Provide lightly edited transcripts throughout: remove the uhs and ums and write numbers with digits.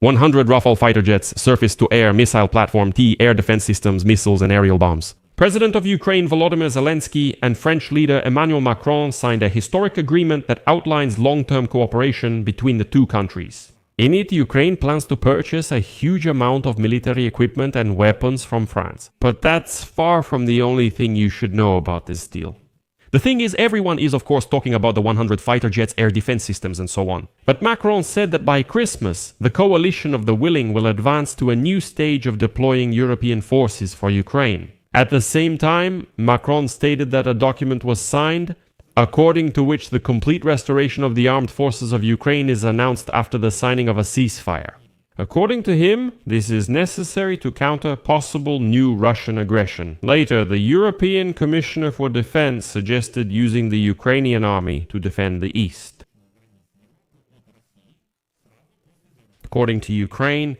100 Rafale fighter jets, surface-to-air missile platform T, air defense systems, missiles, and aerial bombs. President of Ukraine Volodymyr Zelensky and French leader Emmanuel Macron signed a historic agreement that outlines long-term cooperation between the two countries. In it, Ukraine plans to purchase a huge amount of military equipment and weapons from France. But that's far from the only thing you should know about this deal. The thing is, everyone is of course talking about the 100 fighter jets, air defense systems and so on. But Macron said that by Christmas, the coalition of the willing will advance to a new stage of deploying European forces for Ukraine. At the same time, Macron stated that a document was signed, according to which the complete restoration of the armed forces of Ukraine is announced after the signing of a ceasefire. According to him, this is necessary to counter possible new Russian aggression. Later, the European Commissioner for Defense suggested using the Ukrainian army to defend the east. According to Ukraine,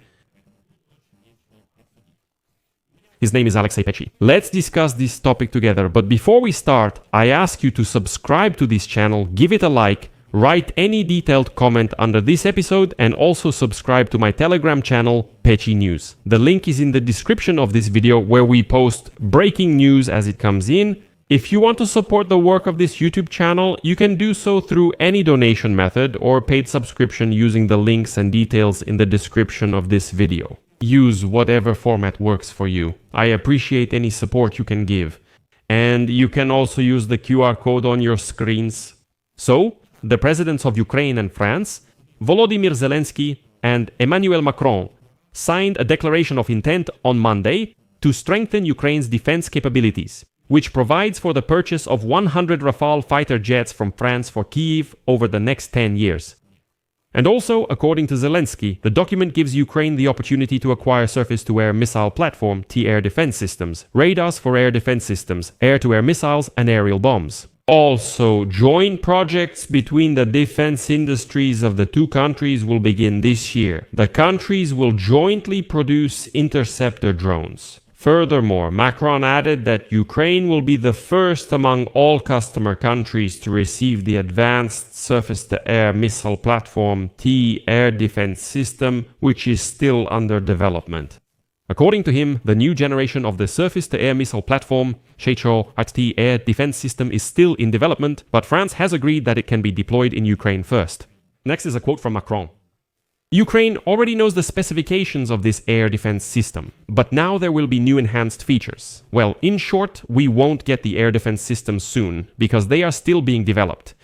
his name is Alexei Pechy. Let's discuss this topic together, but before we start, I ask you to subscribe to this channel, give it a like, write any detailed comment under this episode, and also subscribe to my Telegram channel, Pechy News. The link is in the description of this video, where we post breaking news as it comes in. If you want to support the work of this YouTube channel, you can do so through any donation method or paid subscription using the links and details in the description of this video. Use whatever format works for you. I appreciate any support you can give. And you can also use the QR code on your screens. So, the presidents of Ukraine and France, Volodymyr Zelensky and Emmanuel Macron, signed a declaration of intent on Monday to strengthen Ukraine's defense capabilities, which provides for the purchase of 100 Rafale fighter jets from France for Kyiv over the next 10 years. And also, according to Zelensky, the document gives Ukraine the opportunity to acquire surface-to-air missile platform T air defense systems, radars for air defense systems, air-to-air missiles, and aerial bombs. Also, joint projects between the defense industries of the two countries will begin this year. The countries will jointly produce interceptor drones. Furthermore, Macron added that Ukraine will be the first among all customer countries to receive the advanced surface-to-air missile platform T air defense system, which is still under development. According to him, the new generation of the surface-to-air missile platform, T air defense system, is still in development, but France has agreed that it can be deployed in Ukraine first. Next is a quote from Macron. Ukraine already knows the specifications of this air defense system, but now there will be new enhanced features. Well, in short, we won't get the air defense systems soon, because they are still being developed.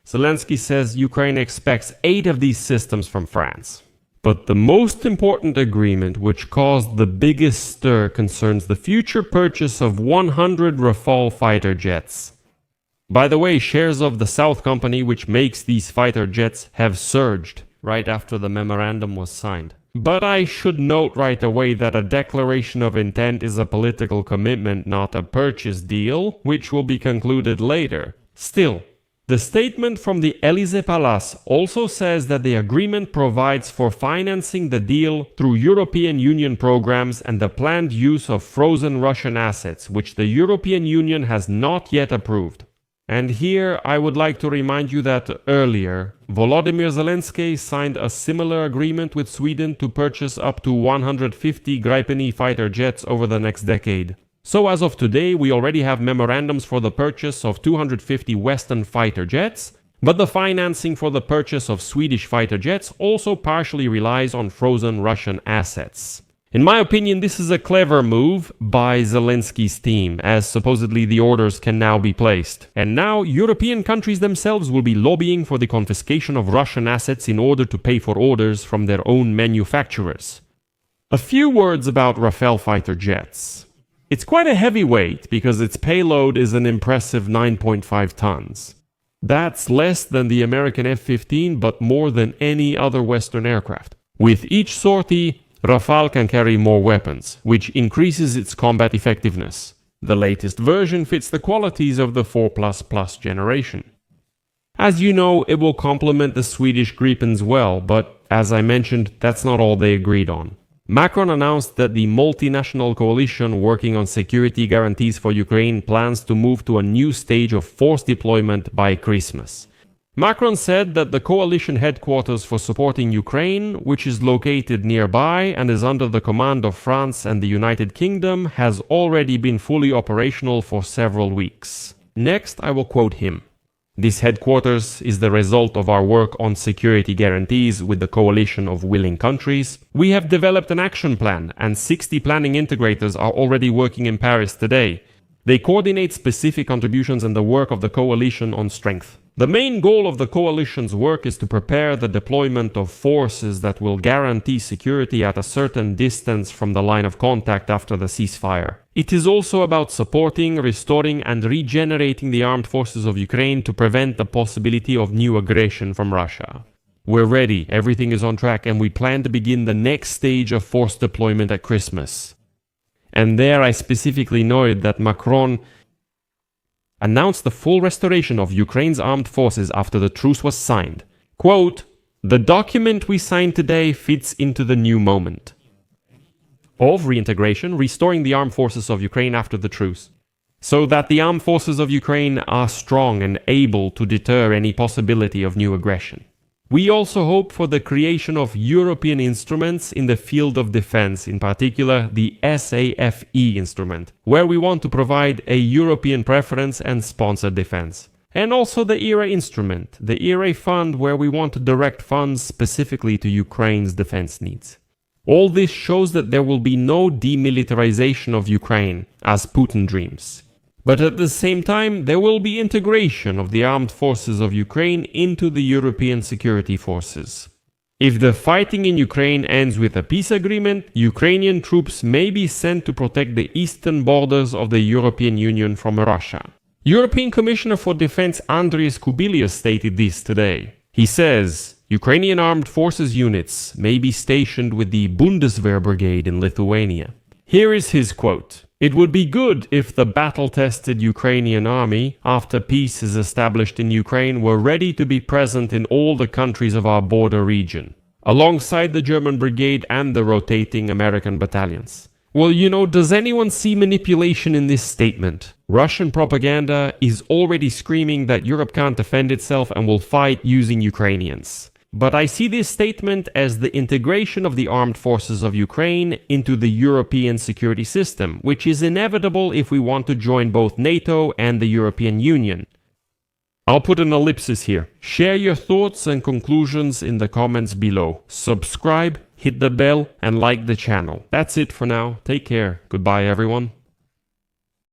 Zelensky says Ukraine expects 8 of these systems from France. But the most important agreement, which caused the biggest stir, concerns the future purchase of 100 Rafale fighter jets. By the way, shares of the South company which makes these fighter jets have surged right after the memorandum was signed. But I should note right away that a declaration of intent is a political commitment, not a purchase deal, which will be concluded later. Still, the statement from the Élysée Palace also says that the agreement provides for financing the deal through European Union programs and the planned use of frozen Russian assets, which the European Union has not yet approved. And here I would like to remind you that earlier, Volodymyr Zelensky signed a similar agreement with Sweden to purchase up to 150 Gripen fighter jets over the next decade. So as of today, we already have memorandums for the purchase of 250 Western fighter jets, but the financing for the purchase of Swedish fighter jets also partially relies on frozen Russian assets. In my opinion, this is a clever move by Zelensky's team, as supposedly the orders can now be placed. And now, European countries themselves will be lobbying for the confiscation of Russian assets in order to pay for orders from their own manufacturers. A few words about Rafale fighter jets. It's quite a heavyweight because its payload is an impressive 9.5 tons. That's less than the American F-15, but more than any other Western aircraft. With each sortie, Rafale can carry more weapons, which increases its combat effectiveness. The latest version fits the qualities of the 4++ generation. As you know, it will complement the Swedish Gripens well, but as I mentioned, that's not all they agreed on. Macron announced that the multinational coalition working on security guarantees for Ukraine plans to move to a new stage of force deployment by Christmas. Macron said that the coalition headquarters for supporting Ukraine, which is located nearby and is under the command of France and the United Kingdom, has already been fully operational for several weeks. Next, I will quote him. This headquarters is the result of our work on security guarantees with the coalition of willing countries. We have developed an action plan, and 60 planning integrators are already working in Paris today. They coordinate specific contributions and the work of the coalition on strength. The main goal of the coalition's work is to prepare the deployment of forces that will guarantee security at a certain distance from the line of contact after the ceasefire. It is also about supporting, restoring and regenerating the armed forces of Ukraine to prevent the possibility of new aggression from Russia. We're ready, everything is on track, and we plan to begin the next stage of force deployment at Christmas. And there I specifically noted that Macron announced the full restoration of Ukraine's armed forces after the truce was signed. Quote, "The document we signed today fits into the new moment of reintegration, restoring the armed forces of Ukraine after the truce, so that the armed forces of Ukraine are strong and able to deter any possibility of new aggression. We also hope for the creation of European instruments in the field of defense, in particular the SAFE instrument, where we want to provide a European preference and sponsor defense. And also the ERA instrument, the ERA fund, where we want to direct funds specifically to Ukraine's defense needs. All this shows that there will be no demilitarization of Ukraine, as Putin dreams. But at the same time, there will be integration of the armed forces of Ukraine into the European security forces. If the fighting in Ukraine ends with a peace agreement, Ukrainian troops may be sent to protect the eastern borders of the European Union from Russia. European Commissioner for Defense Andrius Kubilius stated this today. He says, Ukrainian armed forces units may be stationed with the Bundeswehr Brigade in Lithuania. Here is his quote. "It would be good if the battle-tested Ukrainian army, after peace is established in Ukraine, were ready to be present in all the countries of our border region, alongside the German brigade and the rotating American battalions." Well, does anyone see manipulation in this statement? Russian propaganda is already screaming that Europe can't defend itself and will fight using Ukrainians. But I see this statement as the integration of the armed forces of Ukraine into the European security system, which is inevitable if we want to join both NATO and the European Union. I'll put an ellipsis here. Share your thoughts and conclusions in the comments below. Subscribe, hit the bell, and like the channel. That's it for now. Take care. Goodbye, everyone.